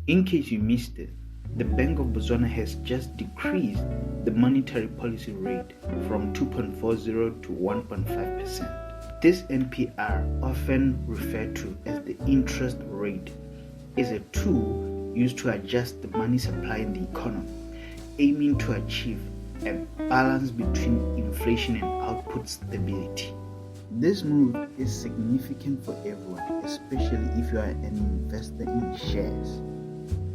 In case you missed it, the Bank of Botswana has just decreased the monetary policy rate from 2.40 to 1.5%. This NPR, often referred to as the interest rate, is a tool used to adjust the money supply in the economy, aiming to achieve a balance between inflation and output stability. This move is significant for everyone, especially if you are an investor in shares.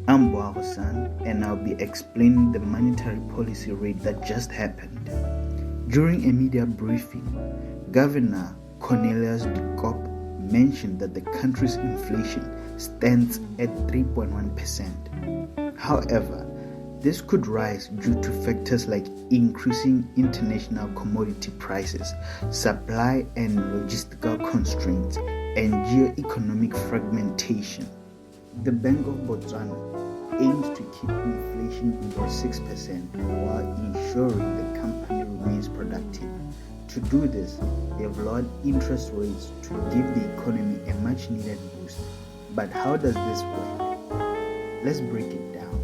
I'm Boahosan, and I'll be explaining the monetary policy rate that just happened. During a media briefing, Governor Cornelius de Kock mentioned that the country's inflation stands at 3.1%. However, this could rise due to factors like increasing international commodity prices, supply and logistical constraints, and geo-economic fragmentation. The Bank of Botswana aims to keep inflation below 6% while ensuring the company remains productive. To do this, they have lowered interest rates to give the economy a much-needed boost. But how does this work? Let's break it down.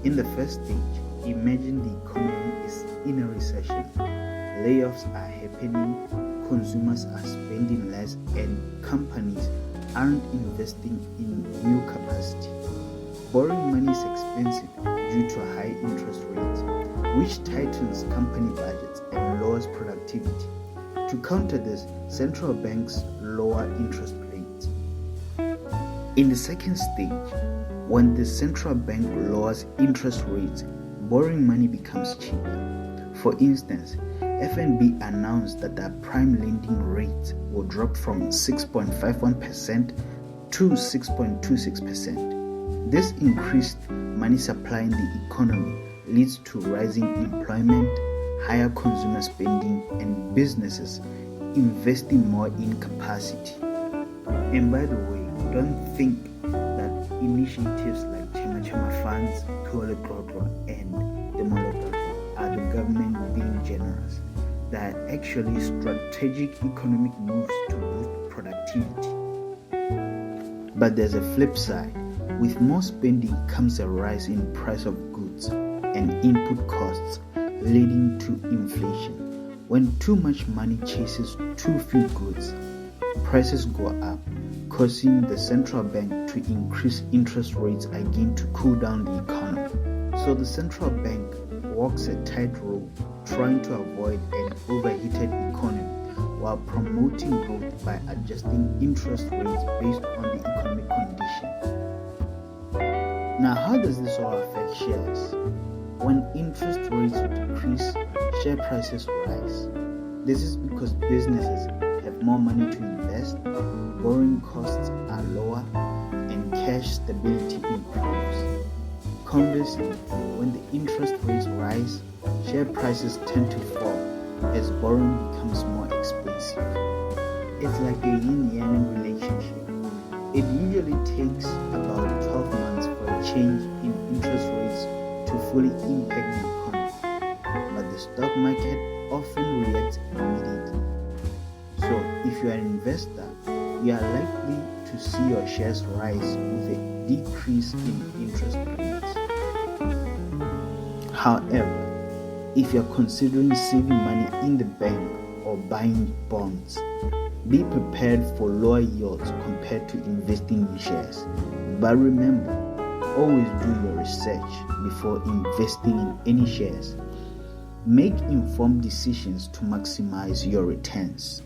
In the first stage, imagine the economy is in a recession. Layoffs are happening, consumers are spending less, and companies aren't investing in new capacity. Borrowing money is expensive due to high interest rates, which tightens company budgets and lowers productivity. To counter this, central banks lower interest rates. In the second stage, when the central bank lowers interest rates, borrowing money becomes cheaper. For instance, FNB announced that their prime lending rate will drop from 6.51% to 6.26%. This increased money supply in the economy leads to rising employment, higher consumer spending, and businesses investing more in capacity. And by the way, don't think that initiatives like Chama Funds, Tuole and the Molotov are the government being generous. They are actually strategic economic moves to boost productivity. But there's a flip side. With more spending comes a rise in price of goods and input costs, leading to inflation. When too much money chases too few goods, prices go up, causing the central bank to increase interest rates again to cool down the economy. So the central bank walks a tightrope, trying to avoid an overheated economy while promoting growth by adjusting interest rates based on the economic conditions. Now, how does this all affect shares? When interest rates decrease, share prices rise. This is because businesses have more money to invest, borrowing costs are lower, and cash stability improves. Conversely, when the interest rates rise, share prices tend to fall as borrowing becomes more expensive. It's like a yin-yang relationship. It usually takes about 12 months for a change in interest rates to fully impact the economy, but the stock market often reacts immediately. So, if you are an investor, you are likely to see your shares rise with a decrease in interest rates. However, if you are considering saving money in the bank or buying bonds, be prepared for lower yields compared to investing in shares. But remember, always do your research before investing in any shares. Make informed decisions to maximize your returns.